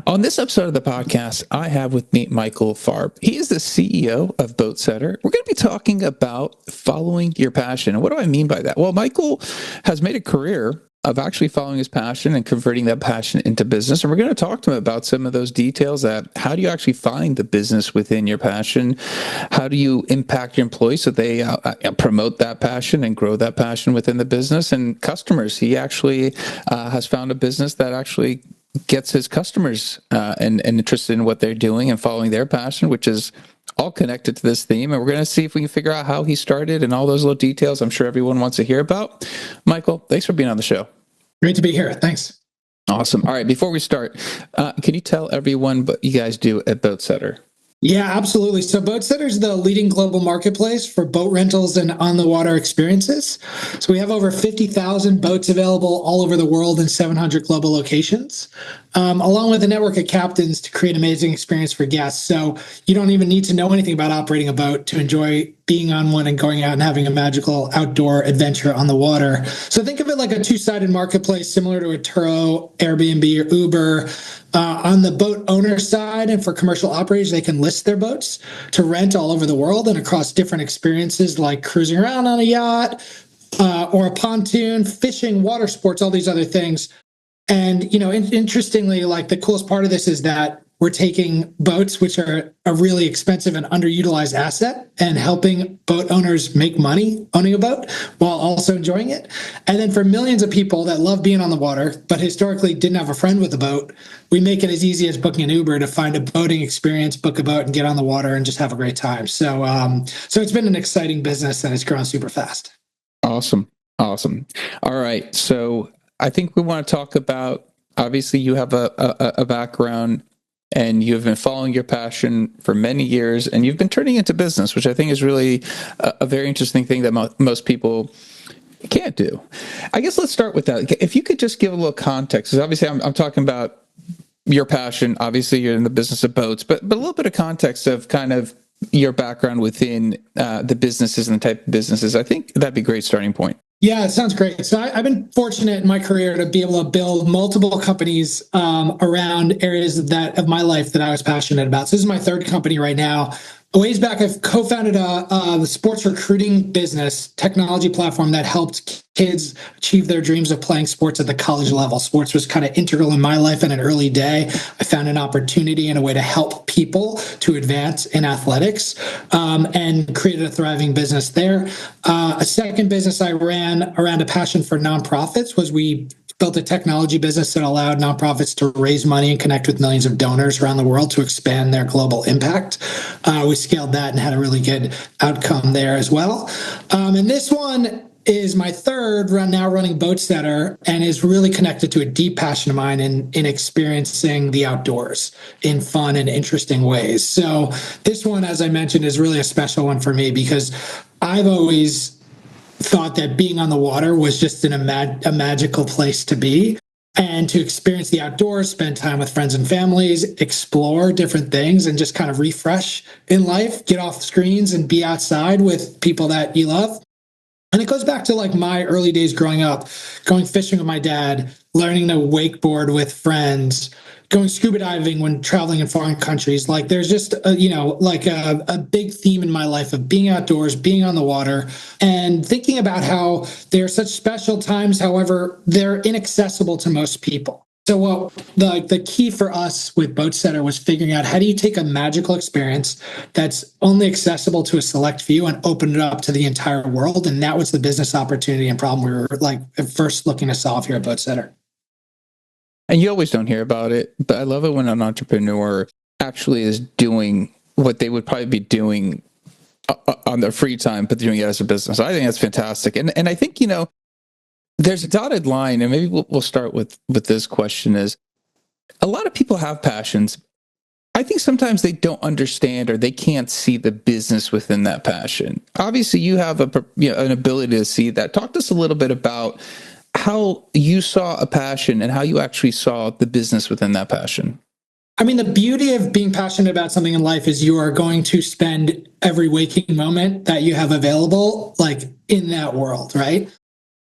On this episode of the podcast, I have with me Michael Farb. He is the CEO of Boatsetter. We're going to be talking about following your passion. And what do I mean by that? Well, Michael has made a career of actually following his passion and converting that passion into business. And we're going to talk to him about some of those details. That how do you actually find the business within your passion? How do you impact your employees so they promote that passion and grow that passion within the business? And customers, he actually has found a business that actually gets his customers and interested in what they're doing and following their passion, which is all connected to this theme. And we're going to see if we can figure out how he started and all those little details I'm sure everyone wants to hear about. Michael, thanks for being on the show. Great to be here. Thanks. Awesome. All right. Before we start, can you tell everyone what you guys do at Boatsetter? Yeah, absolutely. So Boatsetter is the leading global marketplace for boat rentals and on-the-water experiences. So we have over 50,000 boats available all over the world in 700 global locations, along with a network of captains to create amazing experience for guests. So you don't even need to know anything about operating a boat to enjoy being on one and going out and having a magical outdoor adventure on the water. So think of it like a two-sided marketplace similar to a Turo, Airbnb, or Uber. On the boat owner side and for commercial operators, they can list their boats to rent all over the world and across different experiences like cruising around on a yacht or a pontoon, fishing, water sports, all these other things. And, interestingly, like the coolest part of this is that we're taking boats, which are a really expensive and underutilized asset, and helping boat owners make money owning a boat while also enjoying it. And then for millions of people that love being on the water, but historically didn't have a friend with a boat, we make it as easy as booking an Uber to find a boating experience, book a boat, and get on the water and just have a great time. So it's been an exciting business and it's grown super fast. Awesome. All right. So I think we want to talk about, obviously you have a background and you've been following your passion for many years, and you've been turning into business, which I think is really a very interesting thing that most people can't do. I guess let's start with that. If you could just give a little context, because obviously I'm talking about your passion. Obviously, you're in the business of boats, but a little bit of context of kind of your background within the businesses and the type of businesses. I think that'd be a great starting point. Yeah, it sounds great. So I've been fortunate in my career to be able to build multiple companies around areas of my life that I was passionate about. So this is my third company right now. A ways back, I've co-founded the sports recruiting business technology platform that helped kids achieve their dreams of playing sports at the college level. Sports was kind of integral in my life in an early day. I found an opportunity and a way to help people to advance in athletics and created a thriving business there. A second business I ran around a passion for nonprofits was we built a technology business that allowed nonprofits to raise money and connect with millions of donors around the world to expand their global impact. We scaled that and had a really good outcome there as well. And this one is my third now running Boatsetter, and is really connected to a deep passion of mine in experiencing the outdoors in fun and interesting ways. So this one, as I mentioned, is really a special one for me because I've always thought that being on the water was just a magical place to be, and to experience the outdoors, spend time with friends and families, explore different things, and just kind of refresh in life, get off screens and be outside with people that you love. And it goes back to like my early days growing up, going fishing with my dad, learning to wakeboard with friends, going scuba diving when traveling in foreign countries. Like there's just a big theme in my life of being outdoors, being on the water, and thinking about how they're such special times. However, they're inaccessible to most people. So the key for us with Boatsetter was figuring out how do you take a magical experience that's only accessible to a select few and open it up to the entire world. And that was the business opportunity and problem we were first looking to solve here at Boatsetter. And you always don't hear about it, but I love it when an entrepreneur actually is doing what they would probably be doing on their free time, but doing it as a business. I think that's fantastic. And I think, there's a dotted line, and maybe we'll start with this question is, a lot of people have passions. I think sometimes they don't understand or they can't see the business within that passion. Obviously, you have an ability to see that. Talk to us a little bit about how you saw a passion and how you actually saw the business within that passion. I mean, the beauty of being passionate about something in life is you are going to spend every waking moment that you have available, like in that world, right?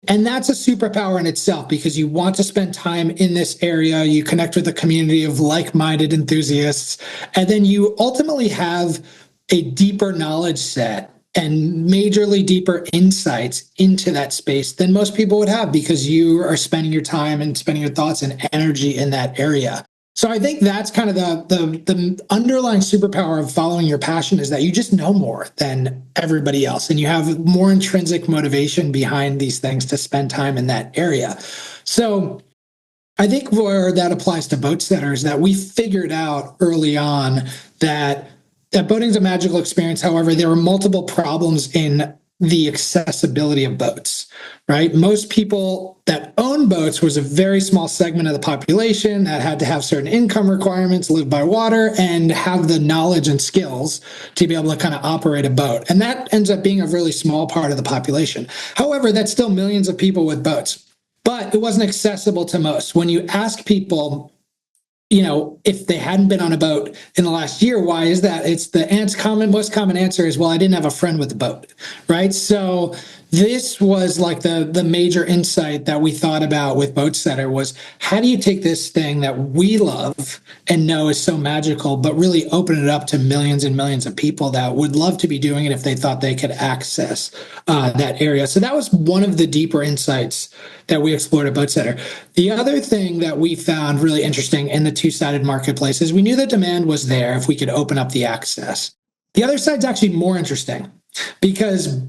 And that's a superpower in itself because you want to spend time in this area. You connect with a community of like-minded enthusiasts, and then you ultimately have a deeper knowledge set and majorly deeper insights into that space than most people would have because you are spending your time and spending your thoughts and energy in that area. So I think that's kind of the underlying superpower of following your passion is that you just know more than everybody else and you have more intrinsic motivation behind these things to spend time in that area. So I think where that applies to Boatsetter is that we figured out early on that boating is a magical experience. However, there were multiple problems in the accessibility of boats, right? Most people that own boats was a very small segment of the population that had to have certain income requirements, live by water, and have the knowledge and skills to be able to kind of operate a boat. And that ends up being a really small part of the population. However, that's still millions of people with boats, but it wasn't accessible to most. When you ask people, if they hadn't been on a boat in the last year, why is that? It's the most common answer is, well, I didn't have a friend with a boat, right? So this was like the major insight that we thought about with Boatsetter was how do you take this thing that we love and know is so magical, but really open it up to millions and millions of people that would love to be doing it if they thought they could access that area. So that was one of the deeper insights that we explored at Boatsetter. The other thing that we found really interesting in the two-sided marketplace is we knew the demand was there if we could open up the access. The other side's actually more interesting because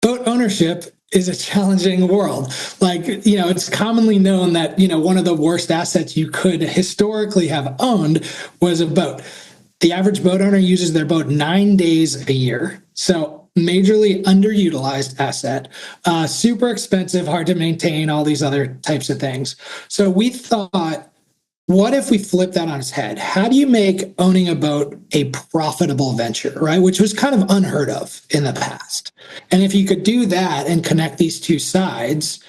boat ownership is a challenging world. It's commonly known that, one of the worst assets you could historically have owned was a boat. The average boat owner uses their boat 9 days a year. So majorly underutilized asset, super expensive, hard to maintain, all these other types of things. So we thought, what if we flip that on its head? How do you make owning a boat a profitable venture, right? Which was kind of unheard of in the past. And if you could do that and connect these two sides,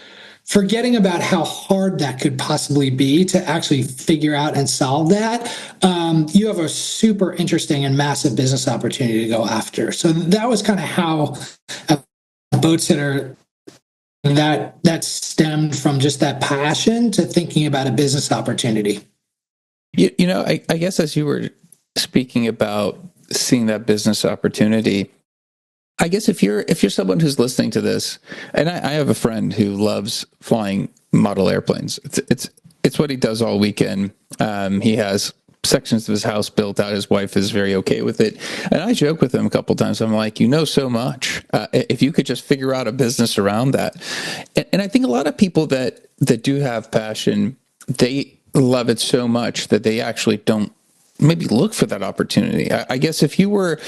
forgetting about how hard that could possibly be to actually figure out and solve that, you have a super interesting and massive business opportunity to go after. So that was kind of how Boatsetter, that stemmed from just that passion to thinking about a business opportunity. I guess as you were speaking about seeing that business opportunity, I guess if you're someone who's listening to this, and I have a friend who loves flying model airplanes. It's what he does all weekend. He has sections of his house built out. His wife is very okay with it, and I joke with him a couple times. I'm like, so much. If you could just figure out a business around that, and I think a lot of people that do have passion, they love it so much that they actually don't maybe look for that opportunity. I guess if you're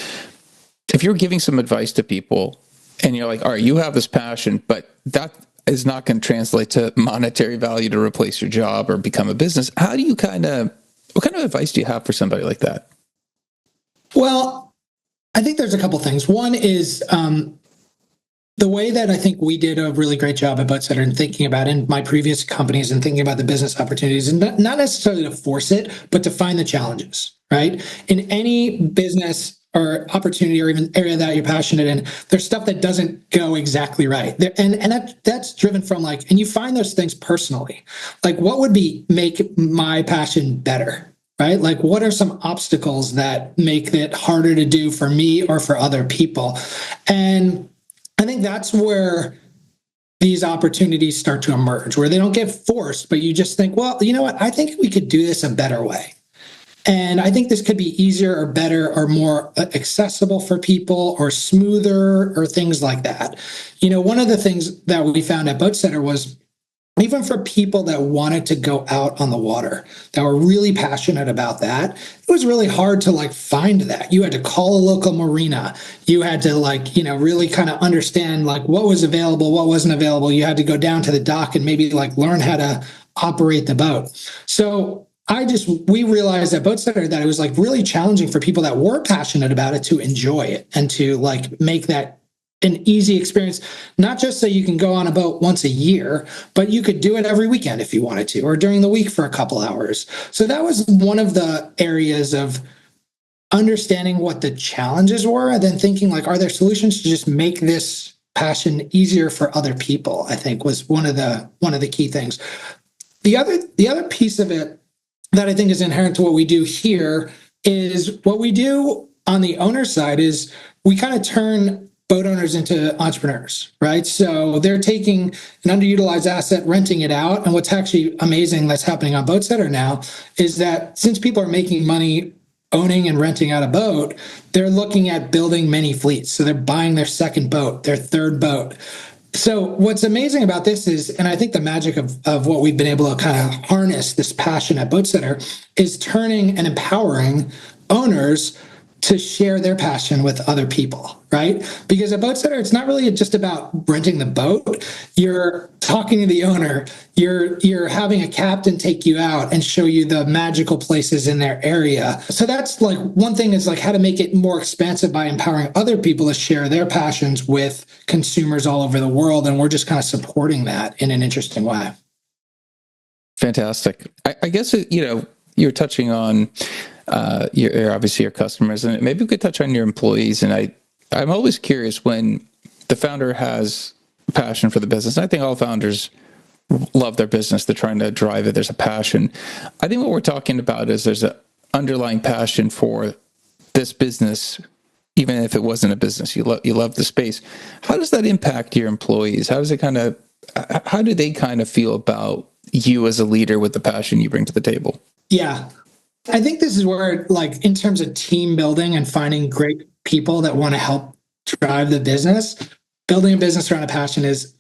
giving some advice to people and you're like, all right, you have this passion, but that is not going to translate to monetary value to replace your job or become a business. How do you what kind of advice do you have for somebody like that? Well, I think there's a couple things. One is the way that I think we did a really great job at Boatsetter and thinking about in my previous companies and thinking about the business opportunities, and not necessarily to force it, but to find the challenges, right? In any business or opportunity or even area that you're passionate in, there's stuff that doesn't go exactly right. And that's driven from and you find those things personally. What would make my passion better? Right? What are some obstacles that make it harder to do for me or for other people? And I think that's where these opportunities start to emerge, where they don't get forced, but you just think, well, you know what? I think we could do this a better way. And I think this could be easier or better or more accessible for people or smoother or things like that. One of the things that we found at Boatsetter was even for people that wanted to go out on the water, that were really passionate about that, it was really hard to find that. You had to call a local marina. You had to really kind of understand what was available, what wasn't available. You had to go down to the dock and maybe learn how to operate the boat. So we realized at Boatsetter that it was really challenging for people that were passionate about it to enjoy it and to make that an easy experience, not just so you can go on a boat once a year, but you could do it every weekend if you wanted to, or during the week for a couple hours. So that was one of the areas of understanding what the challenges were and then thinking are there solutions to just make this passion easier for other people, I think was one of the key things. The other piece of it that I think is inherent to what we do here is what we do on the owner side is we kind of turn boat owners into entrepreneurs, right? So they're taking an underutilized asset, renting it out. And what's actually amazing that's happening on Boatsetter now is that since people are making money owning and renting out a boat, they're looking at building many fleets. So they're buying their second boat, their third boat. So what's amazing about this is, and I think the magic of what we've been able to kind of harness this passion at Boatsetter is turning and empowering owners to share their passion with other people, right? Because at Boatsetter, it's not really just about renting the boat. You're talking to the owner. You're having a captain take you out and show you the magical places in their area. So that's like one thing is like how to make it more expansive by empowering other people to share their passions with consumers all over the world. And we're just kind of supporting that in an interesting way. Fantastic. I guess, you're touching on your obviously your customers, and maybe we could touch on your employees. And I'm always curious when the founder has a passion for the business. I think all founders love their business. They're trying to drive it. There's a passion. I think what we're talking about is there's an underlying passion for this business, even if it wasn't a business. You love the space. How does that impact your employees? How do they kind of feel about you as a leader with the passion you bring to the table? Yeah. I think this is where, like, in terms of team building and finding great people that want to help drive the business, building a business around a passion is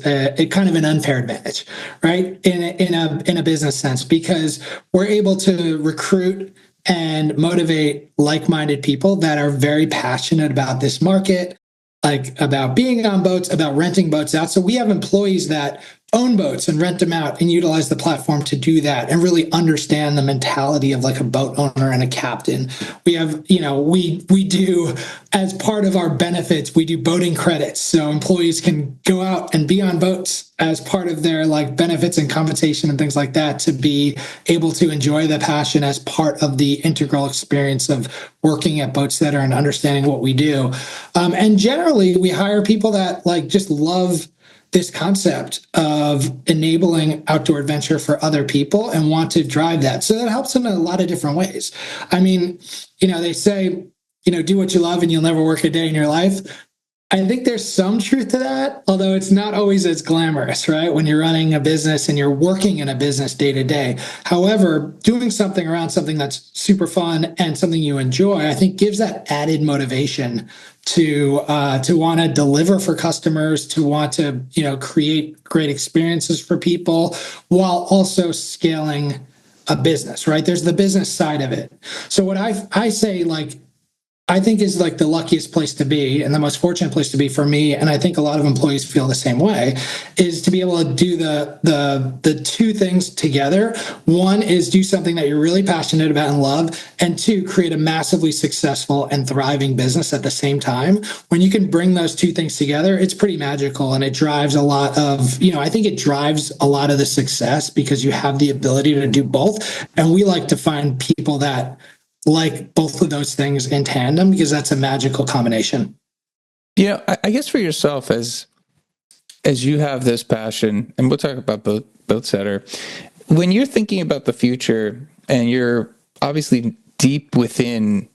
a kind of an unfair advantage, right? In a business sense, because we're able to recruit and motivate like-minded people that are very passionate about this market, like about being on boats, about renting boats out. So we have employees that own boats and rent them out and utilize the platform to do that and really understand the mentality of like a boat owner and a captain. We have, we do, as part of our benefits, we do boating credits. So employees can go out and be on boats as part of their like benefits and compensation and things like that, to be able to enjoy the passion as part of the integral experience of working at Boatsetter and understanding what we do. And generally we hire people that like just love this concept of enabling outdoor adventure for other people and want to drive that. So that helps them in a lot of different ways. I mean, they say, do what you love and you'll never work a day in your life. I think there's some truth to that, although it's not always as glamorous, right? When you're running a business and you're working in a business day to day. However, doing something around something that's super fun and something you enjoy, I think gives that added motivation to want to deliver for customers, to want to, create great experiences for people while also scaling a business, right? There's the business side of it. So what I say, like, I think is like the luckiest place to be and the most fortunate place to be for me, and I think a lot of employees feel the same way, is to be able to do the two things together. One is do something that you're really passionate about and love, and two, create a massively successful and thriving business at the same time. When you can bring those two things together, it's pretty magical, and it drives a lot of, I think it drives a lot of the success because you have the ability to do both. And we like to find people that like both of those things in tandem, because that's a magical combination. I guess for yourself, as you have this passion, and we'll talk about Boatsetter, when you're thinking about the future and you're obviously deep within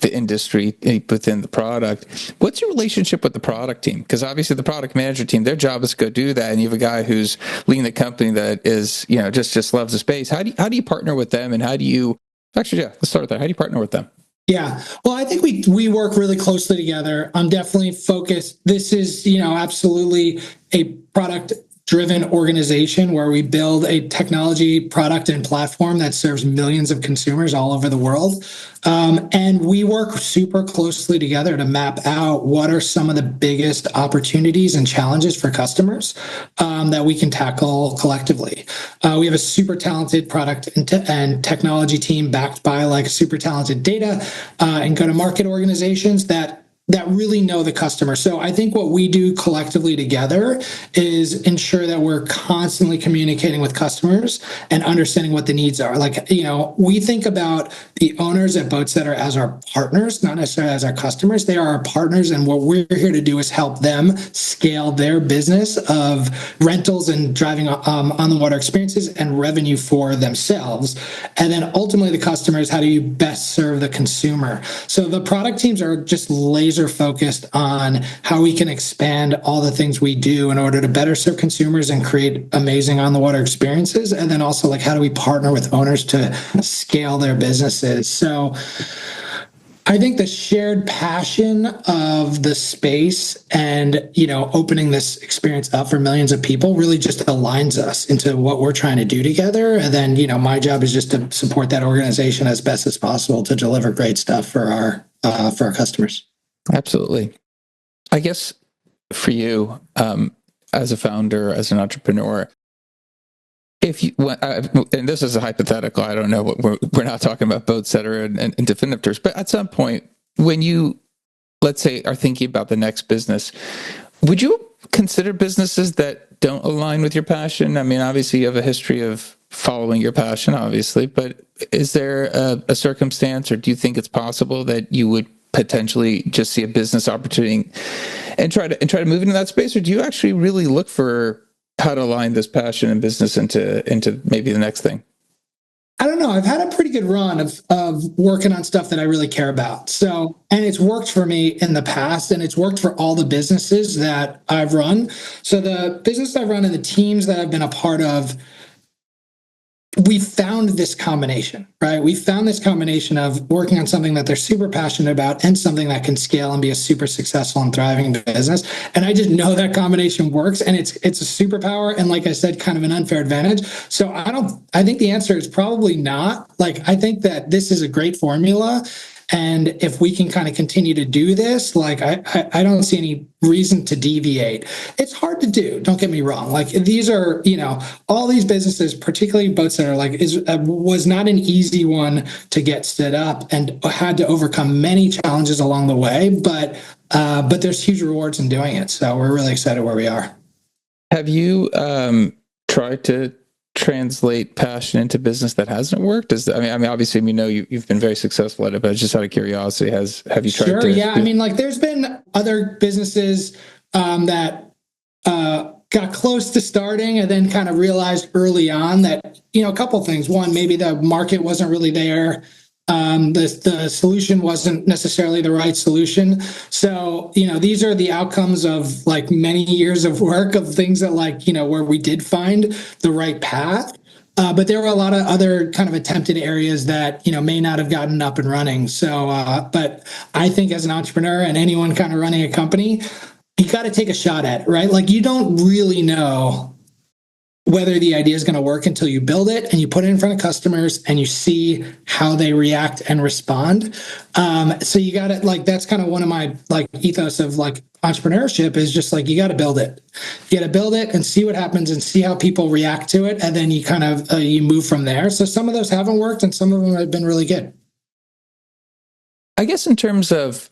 the industry, within the product, what's your relationship with the product team? Because obviously the product manager team, their job is to go do that, and you have a guy who's leading the company that is, just loves the space. How do you partner with them, and how do you Actually, let's start with that. How do you partner with them? Yeah, well, I think we work really closely together. I'm definitely focused. This is, absolutely a product-driven organization where we build a technology product and platform that serves millions of consumers all over the world. And we work super closely together to map out what are some of the biggest opportunities and challenges for customers that we can tackle collectively. We have a super talented product and technology team backed by like super talented data and go-to-market organizations that that really know the customer. So I think what we do collectively together is ensure that we're constantly communicating with customers and understanding what the needs are. Like, we think about the owners at Boatsetter as our partners, not necessarily as our customers. They are our partners, and what we're here to do is help them scale their business of rentals and driving on the water experiences and revenue for themselves. And then ultimately the customer is, how do you best serve the consumer? So the product teams are just laser focused on how we can expand all the things we do in order to better serve consumers and create amazing on the water experiences. And then also, like, how do we partner with owners to scale their businesses? So I think the shared passion of the space and, opening this experience up for millions of people really just aligns us into what we're trying to do together. And then, my job is just to support that organization as best as possible to deliver great stuff for our customers. Absolutely. I guess for you, as a founder, as an entrepreneur, if you, and this is a hypothetical, I don't know what we're not talking about Boatsetter and definitive terms, but at some point when you, let's say, are thinking about the next business, would you consider businesses that don't align with your passion? I mean, obviously you have a history of following your passion, obviously, but is there a circumstance, or do you think it's possible that you would potentially just see a business opportunity and try to move into that space? Or do you actually really look for how to align this passion and business into maybe the next thing? I don't know. I've had a pretty good run of working on stuff that I really care about. So, and it's worked for me in the past, and it's worked for all the businesses that I've run. So the business I've run and the teams that I've been a part of, we found this combination, right? We found this combination of working on something that they're super passionate about and something that can scale and be a super successful and thriving business. And I just know that combination works, and it's a superpower. And like I said, kind of an unfair advantage. So I think the answer is probably not. Like, I think that this is a great formula. And if we can kind of continue to do this, like, I don't see any reason to deviate. It's hard to do, don't get me wrong. Like, these are, all these businesses, particularly Boatsetter, like, was not an easy one to get stood up and had to overcome many challenges along the way. But there's huge rewards in doing it. So we're really excited where we are. Have you tried to translate passion into business that hasn't worked? I mean, obviously we know you've been very successful at it, but just out of curiosity, have you tried Sure, to? yeah. I mean, like, there's been other businesses that got close to starting and then kind of realized early on that, a couple of things. One, maybe the market wasn't really there. The solution wasn't necessarily the right solution. So, these are the outcomes of, like, many years of work of things that, like, where we did find the right path. But there were a lot of other kind of attempted areas that, may not have gotten up and running. So, but I think as an entrepreneur and anyone kind of running a company, you got to take a shot at it, right? Like, you don't really know whether the idea is going to work until you build it and you put it in front of customers and you see how they react and respond. So you got to, like, that's kind of one of my, like, ethos of, like, entrepreneurship is just, like, you got to build it. You got to build it and see what happens and see how people react to it. And then you kind of, you move from there. So some of those haven't worked and some of them have been really good. I guess in terms of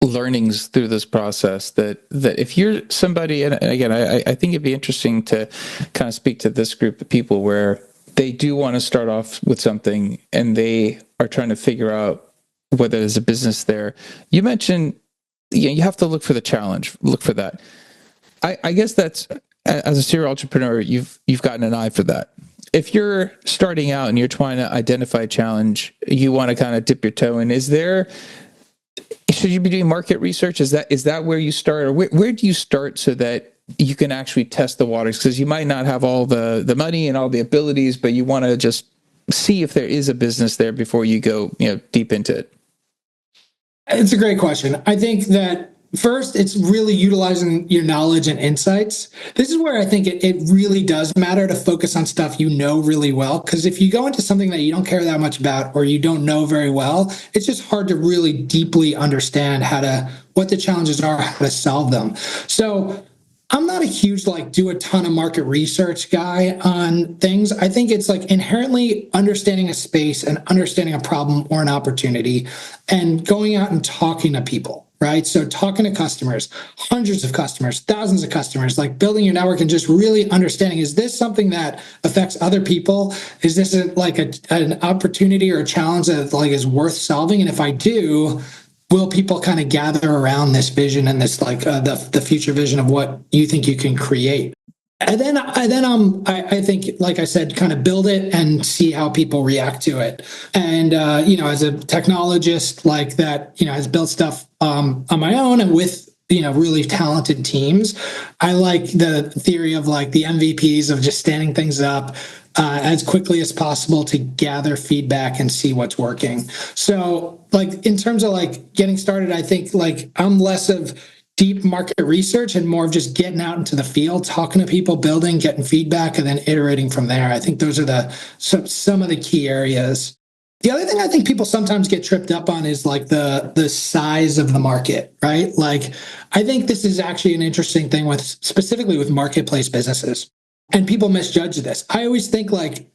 learnings through this process, that if you're somebody, and again, I think it'd be interesting to kind of speak to this group of people where they do want to start off with something and they are trying to figure out whether there's a business there. You mentioned, you have to look for the challenge, look for that. I guess that's, as a serial entrepreneur, you've gotten an eye for that. If you're starting out and you're trying to identify a challenge, you want to kind of dip your toe in. Should you be doing market research? Is that where you start, or where do you start so that you can actually test the waters? Because you might not have all the money and all the abilities, but you want to just see if there is a business there before you go, deep into it. It's a great question. I think that first, it's really utilizing your knowledge and insights. This is where I think it really does matter to focus on stuff you know really well. Because if you go into something that you don't care that much about or you don't know very well, it's just hard to really deeply understand what the challenges are, how to solve them. So I'm not a huge, like, do a ton of market research guy on things. I think it's, like, inherently understanding a space and understanding a problem or an opportunity and going out and talking to people. right? So talking to customers, hundreds of customers, thousands of customers, like building your network and just really understanding, is this something that affects other people? Is this an opportunity or a challenge that like is worth solving? And if I do, will people kind of gather around this vision and this the future vision of what you think you can create? And then I think, like I said, kind of build it and see how people react to it. And as a technologist like that, has built stuff on my own and with really talented teams. I like the theory of like the MVPs of just standing things up as quickly as possible to gather feedback and see what's working. So, like in terms of like getting started, I think like I'm less of deep market research and more of just getting out into the field, talking to people, building, getting feedback, and then iterating from there. I think those are some of the key areas. The other thing I think people sometimes get tripped up on is like the size of the market, right? Like I think this is actually an interesting thing specifically with marketplace businesses. And people misjudge this. I always think like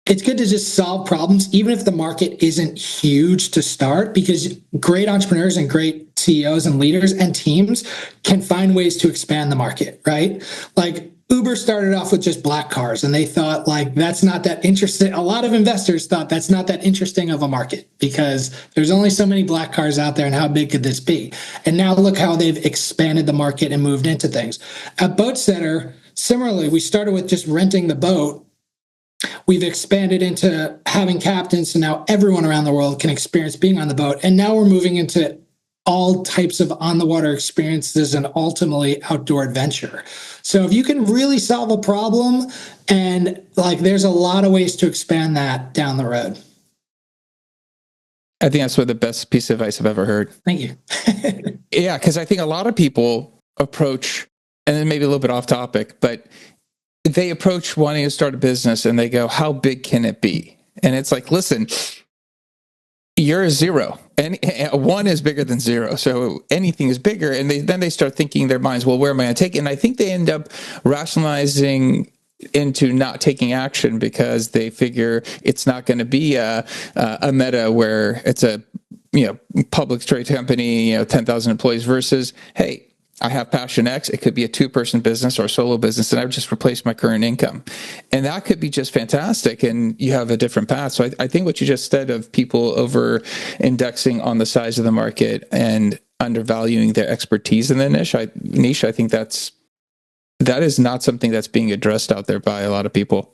it's good to just solve problems, even if the market isn't huge to start, because great entrepreneurs and great CEOs and leaders and teams can find ways to expand the market, right? Like Uber started off with just black cars and they thought like, that's not that interesting. A lot of investors thought that's not that interesting of a market because there's only so many black cars out there and how big could this be? And now look how they've expanded the market and moved into things. At Boatsetter, similarly, we started with just renting the boat. We've expanded into having captains, so now everyone around the world can experience being on the boat. And now we're moving into all types of on-the-water experiences and ultimately outdoor adventure. So if you can really solve a problem, and like there's a lot of ways to expand that down the road. I think that's the best piece of advice I've ever heard. Thank you. Yeah, because I think a lot of people approach, and then maybe a little bit off topic, but they approach wanting to start a business and they go, how big can it be? And it's like, listen, you're a zero and one is bigger than zero. So anything is bigger. And then they start thinking in their minds, well, where am I going to take it? And I think they end up rationalizing into not taking action because they figure it's not going to be a Meta where it's a public trade company, 10,000 employees versus, hey, I have passion X. It could be a 2-person business or a solo business, and I would just replace my current income. And that could be just fantastic. And you have a different path. So I think what you just said of people over indexing on the size of the market and undervaluing their expertise in the niche, I think that is not something that's being addressed out there by a lot of people.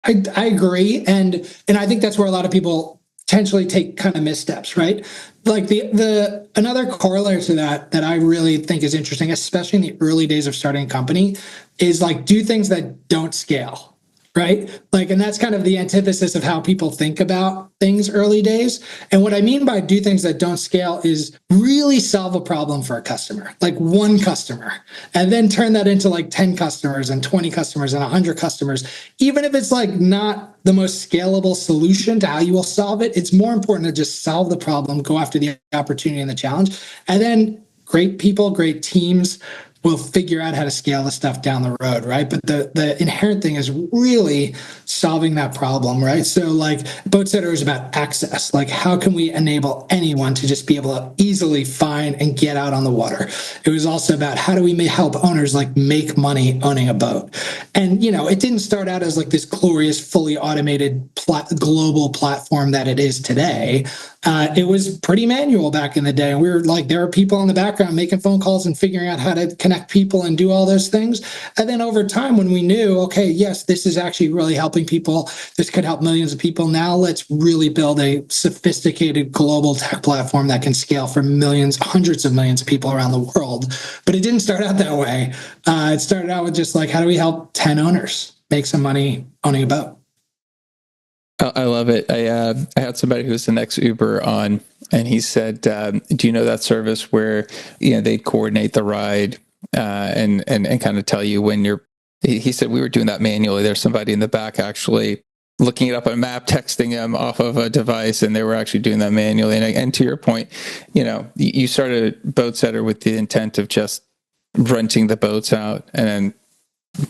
I agree. And I think that's where a lot of people potentially take kind of missteps, right? Like the another corollary to that I really think is interesting, especially in the early days of starting a company, is like do things that don't scale, right? Like, and that's kind of the antithesis of how people think about things early days. And what I mean by do things that don't scale is really solve a problem for a customer, like one customer, and then turn that into like 10 customers and 20 customers and 100 customers. Even if it's like not the most scalable solution to how you will solve it, it's more important to just solve the problem, go after the opportunity and the challenge. And then great people, great teams will figure out how to scale the stuff down the road, right? But the inherent thing is really solving that problem, right? So like Boatsetter is about access. Like how can we enable anyone to just be able to easily find and get out on the water? It was also about how do we help owners like make money owning a boat? And, it didn't start out as like this glorious, fully automated global platform that it is today. It was pretty manual back in the day. And we were like, there are people in the background making phone calls and figuring out how to connect people and do all those things. And then over time, when we knew, okay, yes, this is actually really helping people, this could help millions of people. Now let's really build a sophisticated global tech platform that can scale for millions, hundreds of millions of people around the world. But it didn't start out that way. It started out with just like, how do we help 10 owners make some money owning a boat? I love it. I had somebody who was an ex-Uber on, and he said, do you know that service where, they coordinate the ride and kind of tell you when he said, we were doing that manually. There's somebody in the back actually looking it up on a map, texting him off of a device, and they were actually doing that manually. And to your point, you started Boatsetter with the intent of just renting the boats out and then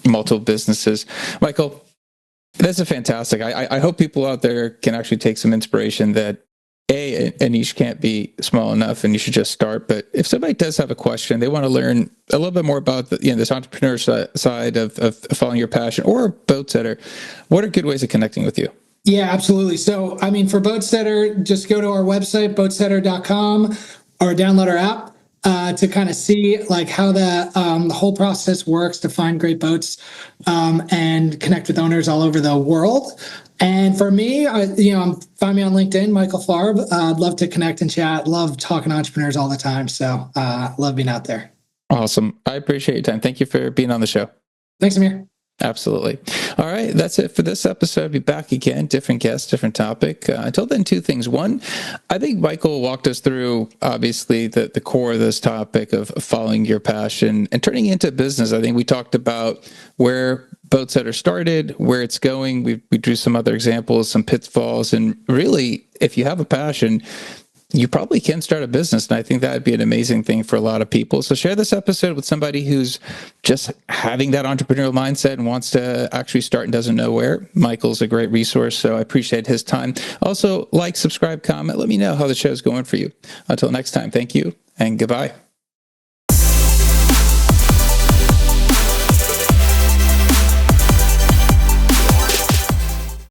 multiple businesses. Michael, that's a fantastic. I hope people out there can actually take some inspiration that a niche can't be small enough, and you should just start. But if somebody does have a question, they want to learn a little bit more about this entrepreneur side of following your passion, or Boatsetter, what are good ways of connecting with you? Yeah, absolutely. So, I mean, for Boatsetter, just go to our website, boatsetter.com, or download our app to kind of see like how the whole process works to find great boats and connect with owners all over the world. And for me, find me on LinkedIn, Michael Farb. I'd love to connect and chat. Love talking to entrepreneurs all the time. So love being out there. Awesome. I appreciate your time. Thank you for being on the show. Thanks, Amir. Absolutely. All right. That's it for this episode. I'll be back again. Different guest, different topic. Until then, two things. One, I think Michael walked us through, obviously, the core of this topic of following your passion and turning it into business. I think we talked about where Boatsetter started, where it's going. We drew some other examples, some pitfalls. And really, if you have a passion, you probably can start a business. And I think that would be an amazing thing for a lot of people. So share this episode with somebody who's just having that entrepreneurial mindset and wants to actually start and doesn't know where. Michael's a great resource, so I appreciate his time. Also, like, subscribe, comment. Let me know how the show's going for you. Until next time, thank you and goodbye.